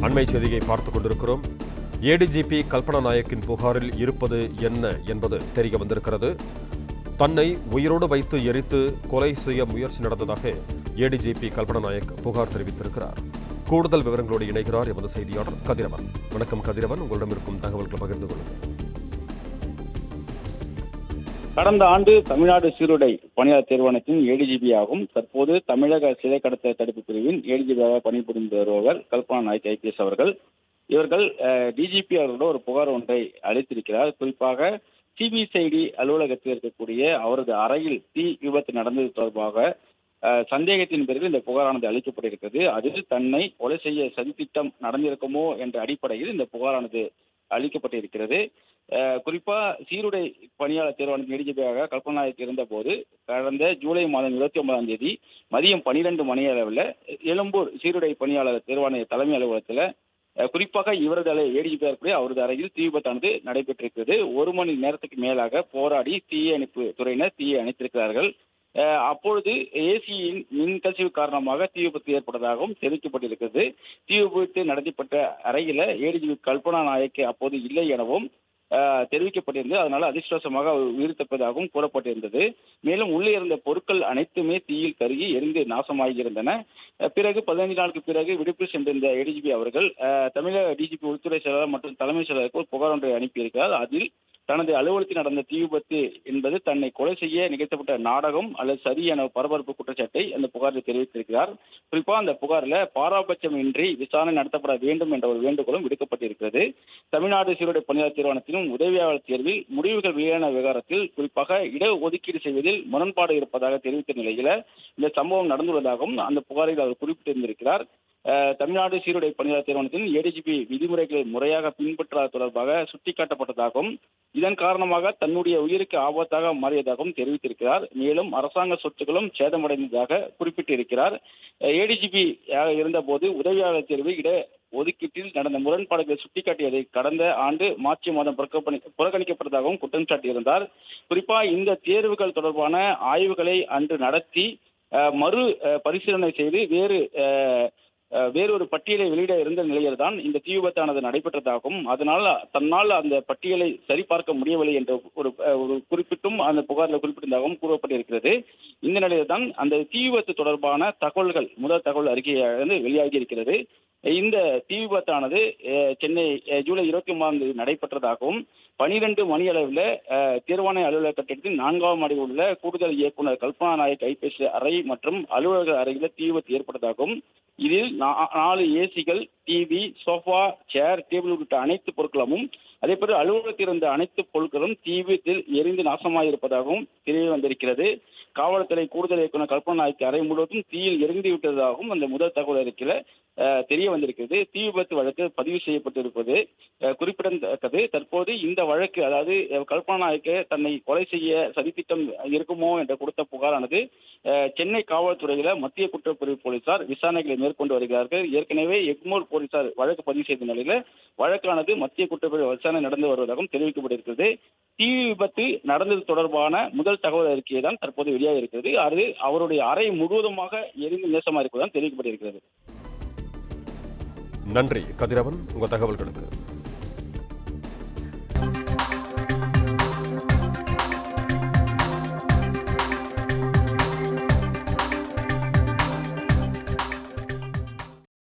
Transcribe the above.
அண்மை செய்தியை பார்த்துக் கொண்டிருக்கிறோம். ஏடிஜிபி கல்பனா நாயக்கின் புகாரில் இருப்பது என்ன என்பது தெரிய வந்திருக்கிறது. தன்னை உயிரோடு வைத்து எரித்து கொலை செய்ய முயற்சி நடந்ததாக ஏடிஜிபி கல்பனா நாயக் புகார் தெரிவித்திருக்கிறார். கூடுதல் விவரங்களோடு இணைகிறார் எமது செய்தியாளர் கதிரவன். வணக்கம் கதிரவன், உங்களிடம் இருக்கும் தகவல்களை பகிர்ந்து கொள்ளுங்கள். கடந்த ஆண்டு தமிழ்நாடு சீருடை பணியாளர் தேர்வாணையத்தின் ஏடிஜிபியாகவும் தற்போது தமிழக சிலை கடத்த தடுப்பு பிரிவின் ஏடிஜிபியாக பணிபுரிந்து வருபவர் கல்பனா நாயக் ஐபிஎஸ் அவர்கள் டிஜிபி அவர்களோட ஒரு புகார் ஒன்றை அளித்திருக்கிறார். குறிப்பாக சிபிசிஐடி அலுவலகத்தில் இருக்கக்கூடிய அவரது அறையில் தீ விபத்து நடந்தது தொடர்பாக சந்தேகத்தின் பேரில் இந்த புகாரானது அளிக்கப்பட்டிருக்கிறது. அதில் தன்னை கொலை செய்ய சதித்திட்டம் நடந்திருக்குமோ என்ற அடிப்படையில் இந்த புகாரானது அளிக்கப்பட்டிருக்கிறது. குறிப்பா சீருடை பணியாளர் தேர்வாணையம் ஏடிஜிபியாக கல்பனா நாயக் இருந்தபோது கடந்த ஜூலை மாதம் 29ஆம் தேதி மதியம் 12 மணி அளவில் எழும்பூர் சீருடை பணியாளர் தேர்வாணைய தலைமை அலுவலகத்தில் குறிப்பாக இவரது ஏடிஜிபியாக இருக்கக்கூடிய அவரது அறையில் தீ விபத்தானது நடைபெற்றிருக்கிறது. 1 மணி நேரத்துக்கு மேலாக போராடி தீயணைப்பு துறையினர் தீயை அணைத்திருக்கிறார்கள். அப்பொழுது ஏசியின் மின்கசிவு காரணமாக தீ விபத்து ஏற்பட்டதாகவும் தெரிவிக்கப்பட்டிருக்கிறது. தீ விபத்து நடத்தப்பட்ட அறையில ஏடிஜிபி கல்பனா நாயக் அப்போது இல்லை எனவும் தெரிவிக்கப்பட்டிருந்தது. அதனால அதிர்ஷ்டவசமாக உயிர் தப்பதாகவும் கூறப்பட்டிருந்தது. மேலும் உள்ளே இருந்த பொருட்கள் அனைத்துமே தீயில் கருகி எரிந்து நாசமாகியிருந்தன. பிறகு 15 நாளுக்கு பிறகு விடுப்பு சென்றிருந்த ஏடிஜிபி அவர்கள் தமிழக டிஜிபி உள்துறை செயலாளர் மற்றும் தலைமை செயலருக்கு ஒரு புகார் ஒன்றை அனுப்பியிருக்கிறார். அதில் தனது அலுவலகத்தில் நடந்த தீ விபத்து என்பது தன்னை கொலை செய்ய நிகழ்த்தப்பட்ட நாடகம் அல்லது சரி என பரபரப்பு குற்றச்சாட்டை அந்த புகாரில் தெரிவித்திருக்கிறார். குறிப்பாக அந்த புகாரில் பாராபட்சம் இன்றி விசாரணை நடத்தப்பட வேண்டும் என்ற ஒரு வேண்டுகோளும் விடுக்கப்பட்டிருக்கிறது. தமிழ்நாடு சீருடை பணியாளர் தேர்வாணையத்திலும் உதவியாளர் தேர்வில் முடிவுகள் வெளியான விவகாரத்தில் குறிப்பாக இடஒதுக்கீடு செய்வதில் முரண்பாடு இருப்பதாக தெரிவித்த நிலையில இந்த சம்பவம் நடந்துள்ளதாகவும் அந்த புகாரில் அவர் குறிப்பிட்டிருந்திருக்கிறார். தமிழ்நாடு சீருடை பணியாளர் தேர்வாணையத்தின் ஏடிஜிபி விதிமுறைகளை முறையாக பின்பற்றாத தொடர்பாக சுட்டிக்காட்டப்பட்டதாகவும் இதன் காரணமாக தன்னுடைய உயிருக்கு ஆபத்தாக மாறியதாகவும் தெரிவித்திருக்கிறார். மேலும் அரசாங்க சொத்துக்களும் சேதமடைந்ததாக குறிப்பிட்டிருக்கிறார். ஏடிஜிபி இருந்தபோது உதவியாளர் தேர்வில் இட ஒதுக்கீட்டில் நடந்த முரண்பாடுகளை சுட்டிக்காட்டியதை கடந்த ஆண்டு மார்ச் மாதம் புறக்கணிக்கப்பட்டதாகவும் குற்றம் சாட்டியிருந்தார். குறிப்பாக இந்த தேர்வுகள் தொடர்பான ஆய்வுகளை அன்று நடத்தி மறு பரிசீலனை செய்து வேறொரு பட்டியலை வெளியிட இருந்த நிலையில்தான் இந்த தீ விபத்தானது நடைபெற்றதாகவும் தன்னால் அந்த பட்டியலை சரிபார்க்க முடியவில்லை என்ற ஒரு குறிப்பிட்டும் அந்த புகாரில் குறிப்பிட்டதாகவும் கூறப்பட்டிருக்கிறது. இந்த நிலையில் தான் அந்த தீ விபத்து தொடர்பான முதல் தகவல் அறிக்கையானது வெளியாகி இருக்கிறது. இந்த தீ விபத்தானது சென்னை ஜூலை 23ஆம் தேதி நடைபெற்றதாகவும் 12 மணி அளவில் தேர்வாணைய அலுவலக கட்டிடத்தின் 4ஆம் மாடியில் உள்ள கூடுதல் இயக்குநர் கல்பனா நாயக் ஐபிஎஸ் அறை மற்றும் அலுவலக அறையில் தீ விபத்து ஏற்பட்டதாகவும் இதில் 4 ஏசிகள், டிவி, சோஃபா, சேர், டேபிள் உள்ளிட்ட அனைத்து பொருட்களும் அதேபோல அலுவலகத்தில் இருந்த அனைத்து பொருட்களும் தீ விபத்தில் எரிந்து நாசமாயிருப்பதாகவும் தெரிய வந்திருக்கிறது. காவல்துறை கூடுதல் இயக்குநர் கல்பனா நாயக் அறை முழுவதும் தீயில் எரிந்து விட்டதாகவும் அந்த முதல் தகவல் அறிக்கையில் தெரிய வந்திருக்கிறது. தீ விபத்து வழக்கு பதிவு செய்யப்பட்டிருப்பது குறிப்பிடத்தக்கது. தற்போது இந்த வழக்கு, அதாவது கல்பனா நாயக் தன்னை கொலை செய்ய சதித்திட்டம் இருக்குமோ என்ற கொடுத்த புகாரானது சென்னை காவல்துறையில மத்திய குற்றப்பிரிவு போலீசார் விசாரணைகளை மேற்கொண்டு வருகிறார்கள். ஏற்கனவே எக்மோர் போலீசார் வழக்கு பதிவு செய்த நிலையில வழக்கானது மத்திய குற்றப்பிரிவு விசாரணை நடந்து வருவதாகவும் தெரிவிக்கப்பட்டிருக்கிறது. தீ விபத்து நடந்தது தொடர்பான முதல் தகவல் அறிக்கையை தான் தற்போது வெளியாக இருக்கிறது. அது அவருடைய அறை முழுவதுமாக எரிந்து நேசமாக இருப்பதுதான் தெரிவிக்கப்பட்டிருக்கிறது. நன்றி கதிரவன், உங்கள் தகவல்களுக்கு.